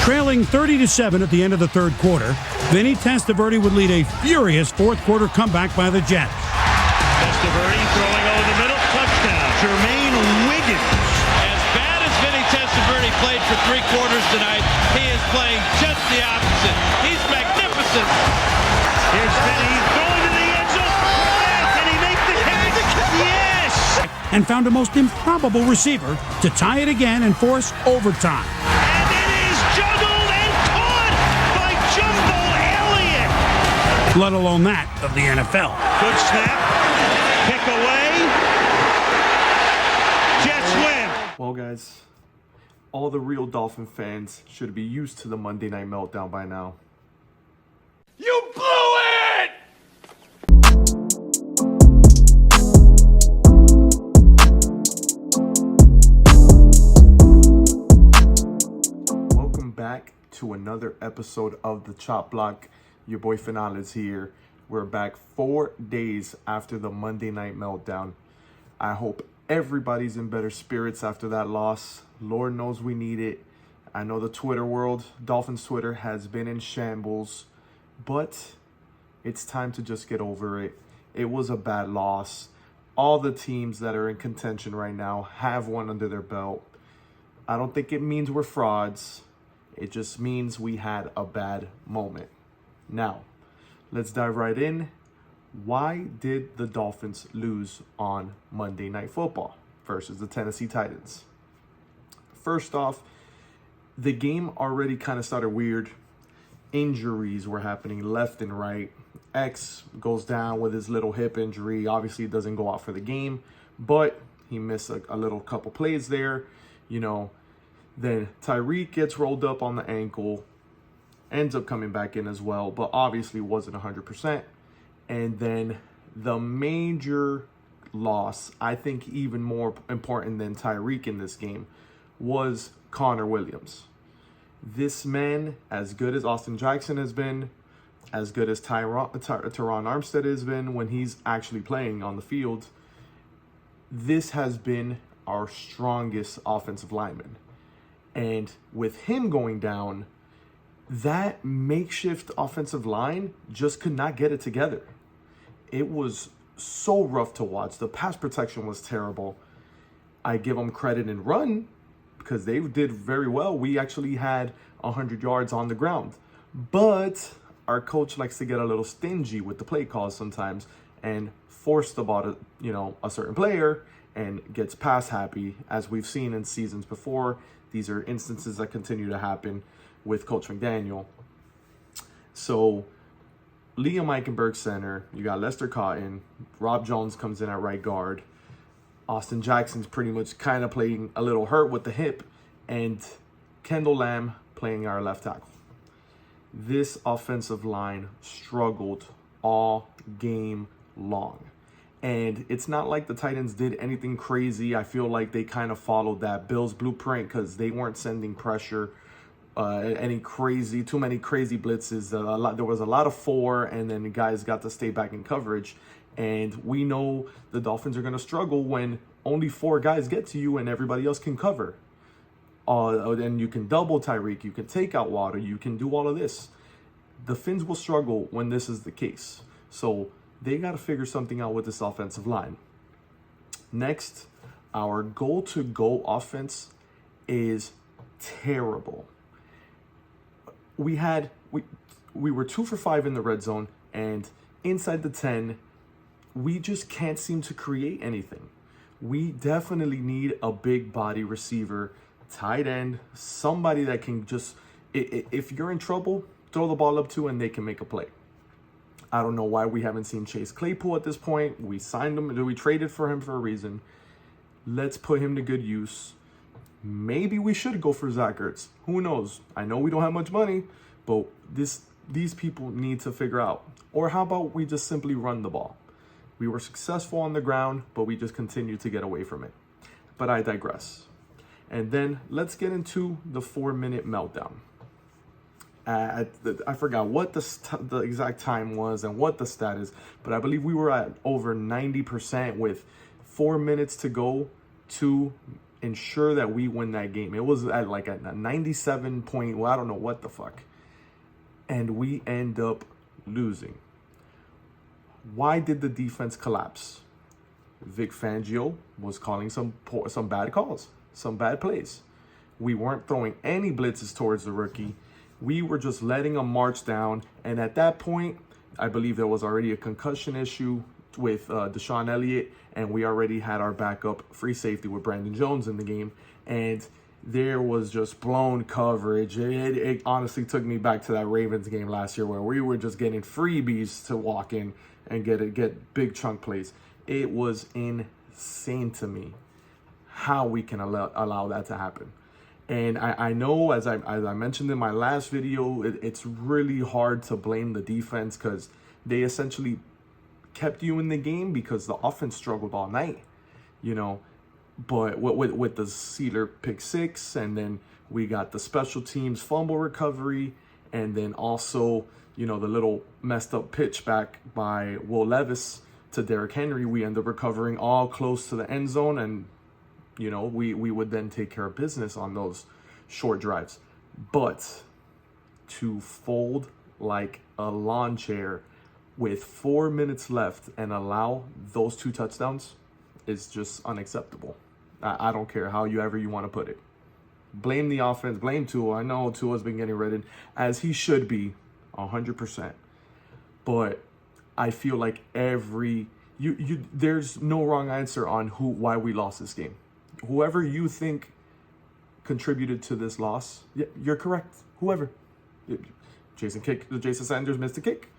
Trailing 30-7 at the end of the third quarter, Vinny Testaverde would lead a furious fourth quarter comeback by the Jets. Testaverde throwing over the middle, touchdown. Jermaine Wiggins. As bad as Vinny Testaverde played for 3 quarters tonight, he is playing just the opposite. He's magnificent. Here's Vinny going to the end zone. Can he make the catch? Yes! And found a most improbable receiver to tie it again and force overtime. And it is juggled and caught by Jumbo Elliott. Let alone that of the NFL. Good snap. Pick away. Jets win. Well, guys, all the real Dolphin fans should be used to the Monday Night Meltdown by now. You blew it! Welcome back to another episode of the Chop Block. Your boy Finales here. We're back 4 days after the Monday Night Meltdown. I hope everybody's in better spirits after that loss. Lord knows we need it. I know the Twitter world, Dolphins Twitter, has been in shambles, but it's time to just get over it. It was a bad loss. All the teams that are in contention right now have one under their belt. I don't think it means we're frauds. It just means we had a bad moment. Now, let's dive right in. Why did the Dolphins lose on Monday Night Football versus the Tennessee Titans? First off, the game already kind of started weird. Injuries were happening left and right. X goes down with his little hip injury. Obviously, it doesn't go out for the game, but he missed a little couple plays there. Then Tyreek gets rolled up on the ankle, ends up coming back in as well, but obviously wasn't 100%. And then the major loss, I think even more important than Tyreek in this game, was Connor Williams. This man, as good as Austin Jackson has been, as good as Teron Armstead has been when he's actually playing on the field, this has been our strongest offensive lineman. And with him going down, that makeshift offensive line just could not get it together. It was so rough to watch. The pass protection was terrible. I give them credit in run because they did very well. We actually had 100 yards on the ground. But our coach likes to get a little stingy with the play calls sometimes and force the ball to, a certain player and gets pass happy, as we've seen in seasons before. These are instances that continue to happen with Coach McDaniel. So Liam Eichenberg center, you got Lester Cotton, Rob Jones comes in at right guard. Austin Jackson's pretty much kind of playing a little hurt with the hip, and Kendall Lamb playing our left tackle. This offensive line struggled all game long. And it's not like the Titans did anything crazy. I feel like they kind of followed that Bills blueprint because they weren't sending pressure, too many crazy blitzes. There was a lot of 4, and then the guys got to stay back in coverage. And we know the Dolphins are going to struggle when only 4 guys get to you and everybody else can cover. And you can double Tyreek, you can take out Water, you can do all of this. The Fins will struggle when this is the case. So they got to figure something out with this offensive line. Next, our goal-to-go offense is terrible. We were 2 for 5 in the red zone, and inside the 10, we just can't seem to create anything. We definitely need a big body receiver, tight end, somebody that can just, if you're in trouble, throw the ball up to and they can make a play. I don't know why we haven't seen Chase Claypool at this point. We signed him, we traded for him for a reason. Let's put him to good use. Maybe we should go for Zach Ertz. Who knows? I know we don't have much money, but these people need to figure out. Or how about we just simply run the ball? We were successful on the ground, but we just continue to get away from it. But I digress. And then let's get into the 4-minute meltdown. I forgot what the exact time was and what the stat is, but I believe we were at over 90% with 4 minutes to go, 2 ensure that we win that game. It was at like a 97 point, well, I don't know what the fuck. And we end up losing. Why did the defense collapse? Vic Fangio was calling some bad calls, some bad plays. We weren't throwing any blitzes towards the rookie. We were just letting him march down. And at that point, I believe there was already a concussion issue with Deshaun Elliott, and we already had our backup free safety with Brandon Jones in the game. And there was just blown coverage. It honestly took me back to that Ravens game last year where we were just getting freebies to walk in and get big chunk plays. It was insane to me how we can allow that to happen. And I know, as I mentioned in my last video, it's really hard to blame the defense because they essentially kept you in the game because the offense struggled all night, you know. But with the Sealer pick six, and then we got the special teams fumble recovery, and then also, you know, the little messed up pitch back by Will Levis to Derrick Henry, we end up recovering all close to the end zone, and you know, we would then take care of business on those short drives. But to fold like a lawn chair with 4 minutes left and allow those 2 touchdowns is just unacceptable. I don't care however you want to put it. Blame the offense, blame Tua. I know Tua's been getting ready as he should be, 100%. But I feel like there's no wrong answer on why we lost this game. Whoever you think contributed to this loss, you're correct. Whoever. Jason Sanders missed a kick.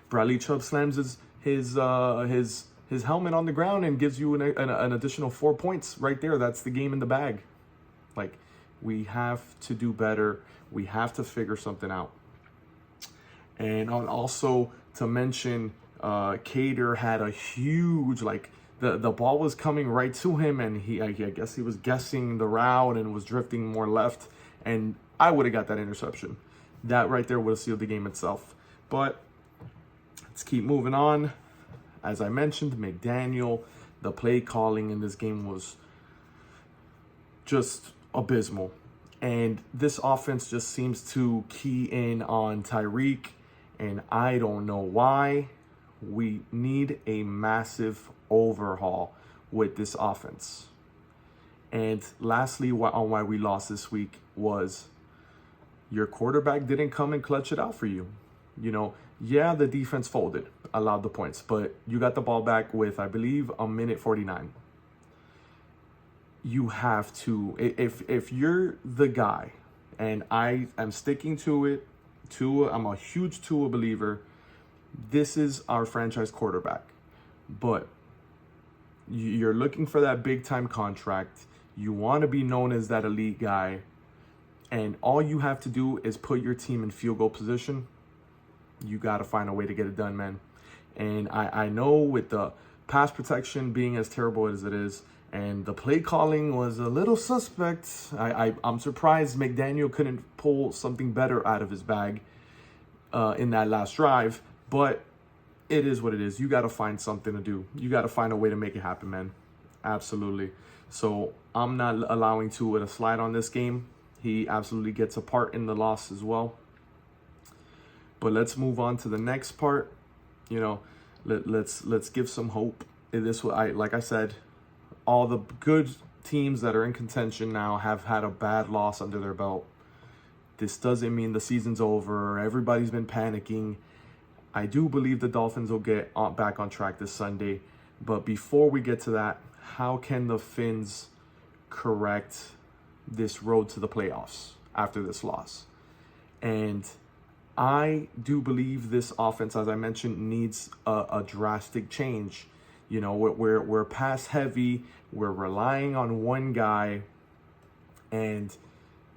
Bradley Chubb slams his helmet on the ground and gives you an additional 4 points right there. That's the game in the bag. Like, we have to do better. We have to figure something out. And also to mention, Cater had a huge, like, the ball was coming right to him, and I guess he was guessing the route and was drifting more left, and I would have got that interception. That right there would have sealed the game itself. But let's keep moving on. As I mentioned, McDaniel, the play calling in this game was just abysmal. And this offense just seems to key in on Tyreek, and I don't know why. We need a massive overhaul with this offense. And lastly, on why we lost this week was your quarterback didn't come and clutch it out for you. You know, yeah, the defense folded, allowed the points, but you got the ball back with, I believe, a minute 49. You have to, if you're the guy, and I am sticking to it, I'm a huge Tua believer. This is our franchise quarterback, but you're looking for that big time contract. You want to be known as that elite guy, and all you have to do is put your team in field goal position. You got to find a way to get it done, man. And I know with the pass protection being as terrible as it is, and the play calling was a little suspect, I'm surprised McDaniel couldn't pull something better out of his bag in that last drive. But it is what it is. You got to find something to do. You got to find a way to make it happen, man. Absolutely. So I'm not allowing Tua to slide on this game. He absolutely gets a part in the loss as well. But let's move on to the next part. You know, let's give some hope. Like I said, all the good teams that are in contention now have had a bad loss under their belt. This doesn't mean the season's over. Everybody's been panicking. I do believe the Dolphins will get back on track this Sunday. But before we get to that, how can the Fins correct this road to the playoffs after this loss? And I do believe this offense, as I mentioned, needs a drastic change. You know, we're pass heavy. We're relying on one guy, and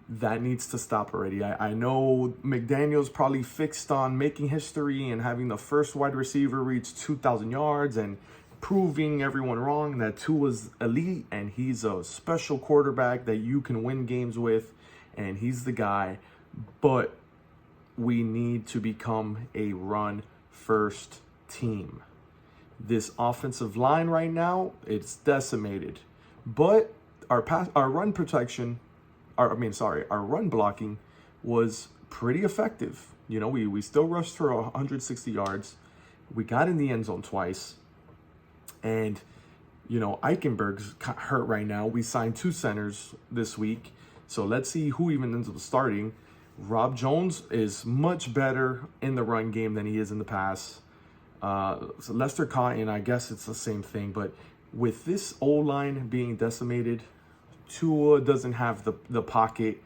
that needs to stop already. I know McDaniel's probably fixed on making history and having the first wide receiver reach 2,000 yards and proving everyone wrong that Tua's elite and he's a special quarterback that you can win games with, and he's the guy. But we need to become a run-first team. This offensive line right now, it's decimated. But our run protection, our run blocking was pretty effective. You know, we still rushed for 160 yards. We got in the end zone twice. And, you know, Eichenberg's hurt right now. We signed 2 centers this week. So let's see who even ends up starting. Rob Jones is much better in the run game than he is in the pass. So Lester Cotton, I guess it's the same thing. But with this O-line being decimated, Tua doesn't have the pocket.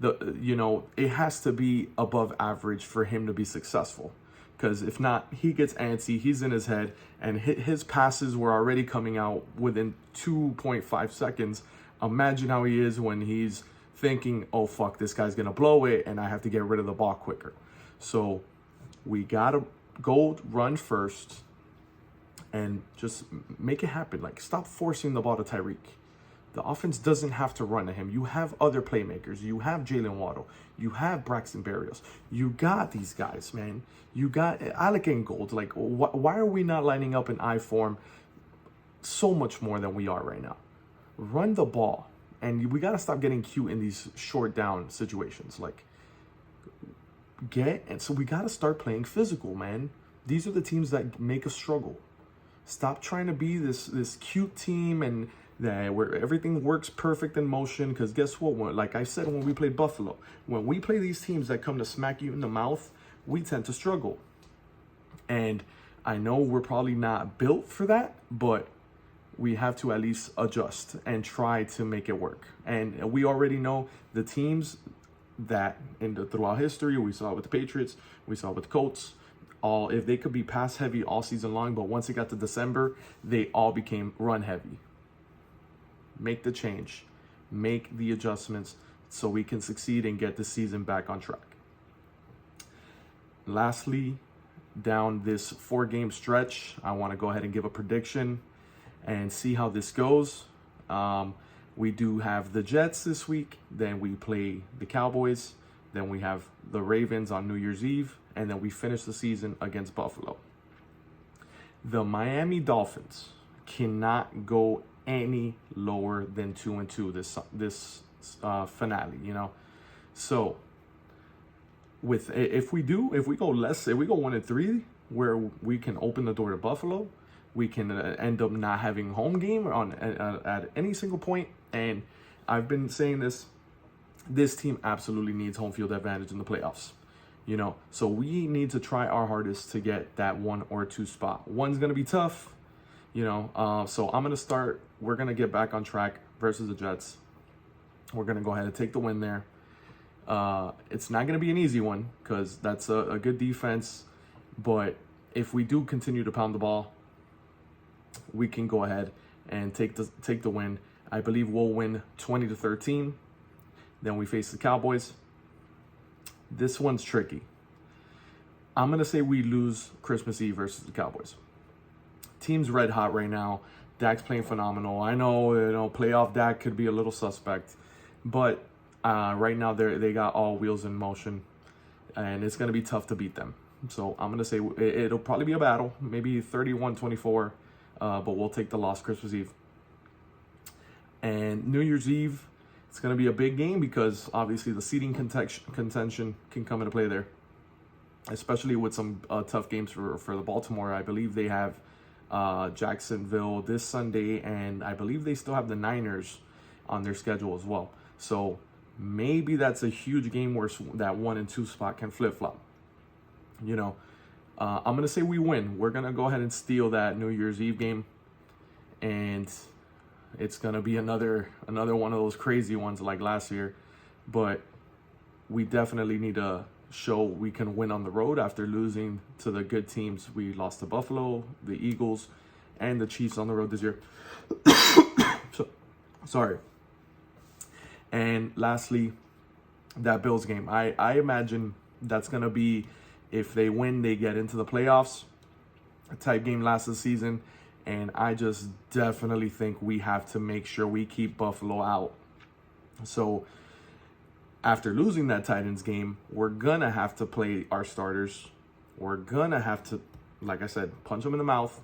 It has to be above average for him to be successful. Because if not, he gets antsy, he's in his head, and his passes were already coming out within 2.5 seconds. Imagine how he is when he's thinking, oh, fuck, this guy's going to blow it, and I have to get rid of the ball quicker. So we got to go run first and just make it happen. Like, stop forcing the ball to Tyreek. The offense doesn't have to run to him. You have other playmakers. You have Jalen Waddle. You have Braxton Berrios. You got these guys, man. You got Alec Ingold. Like, why are we not lining up in I form so much more than we are right now? Run the ball. And we got to stop getting cute in these short down situations. Like, so we got to start playing physical, man. These are the teams that make us struggle. Stop trying to be this cute team and that where everything works perfect in motion. Because guess what? Like I said, when we play Buffalo, when we play these teams that come to smack you in the mouth, we tend to struggle. And I know we're probably not built for that, but we have to at least adjust and try to make it work. And we already know the teams that throughout history, we saw it with the Patriots, we saw it with the Colts, if they could be pass heavy all season long, but once it got to December, they all became run heavy. Make the change, make the adjustments so we can succeed and get the season back on track. Lastly, down this 4-game stretch, I want to go ahead and give a prediction and see how this goes. We do have the Jets this week, then we play the Cowboys, then we have the Ravens on New Year's Eve, and then we finish the season against Buffalo. The Miami Dolphins cannot go any lower than 2-2 this finale, you know. So if we go 1-3, where we can open the door to Buffalo, we can end up not having home game at any single point. And I've been saying this team absolutely needs home field advantage in the playoffs, you know. So we need to try our hardest to get that 1 or 2 spot. One's gonna be tough, you know. So I'm gonna start. We're gonna get back on track versus the Jets. We're gonna go ahead and take the win there. It's not gonna be an easy one because that's a good defense, but if we do continue to pound the ball, we can go ahead and take the win. I believe we'll win 20-13. Then we face the Cowboys. This one's tricky. I'm going to say we lose Christmas Eve versus the Cowboys. Team's red hot right now. Dak's playing phenomenal. I know, playoff Dak could be a little suspect. But right now they got all wheels in motion. And it's going to be tough to beat them. So I'm going to say it'll probably be a battle. Maybe 31-24. But we'll take the loss Christmas Eve. And New Year's Eve, it's going to be a big game because obviously the seeding contention can come into play there, especially with some tough games for the Baltimore. I believe they have Jacksonville this Sunday, and I believe they still have the Niners on their schedule as well. So maybe that's a huge game where that 1 and 2 spot can flip-flop. You know, I'm going to say we win. We're going to go ahead and steal that New Year's Eve game, and it's going to be another one of those crazy ones like last year. But we definitely need to show we can win on the road after losing to the good teams. We lost to Buffalo, the Eagles, and the Chiefs on the road this year. Sorry. And lastly, that Bills game. I imagine that's going to be, if they win, they get into the playoffs. A type game last season. And I just definitely think we have to make sure we keep Buffalo out. So after losing that Titans game, we're going to have to play our starters. We're going to have to, like I said, punch them in the mouth,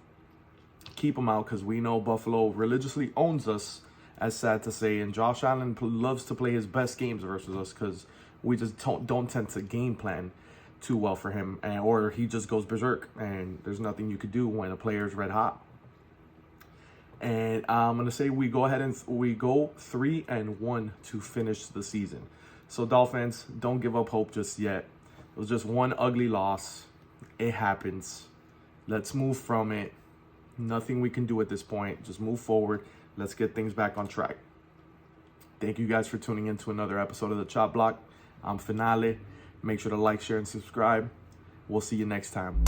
keep them out, because we know Buffalo religiously owns us as sad to say. And Josh Allen loves to play his best games versus us because we just don't tend to game plan too well for him, or he just goes berserk, and there's nothing you could do when a player's red hot. And I'm gonna say we go ahead and we go 3-1 to finish the season. So Dolphins, don't give up hope just yet. It was just one ugly loss. It happens. Let's move from it. Nothing we can do at this point. Just move forward. Let's get things back on track. Thank you guys for tuning in to another episode of the Chop Block. I'm Finale. Make sure to like, share, and subscribe. We'll see you next time.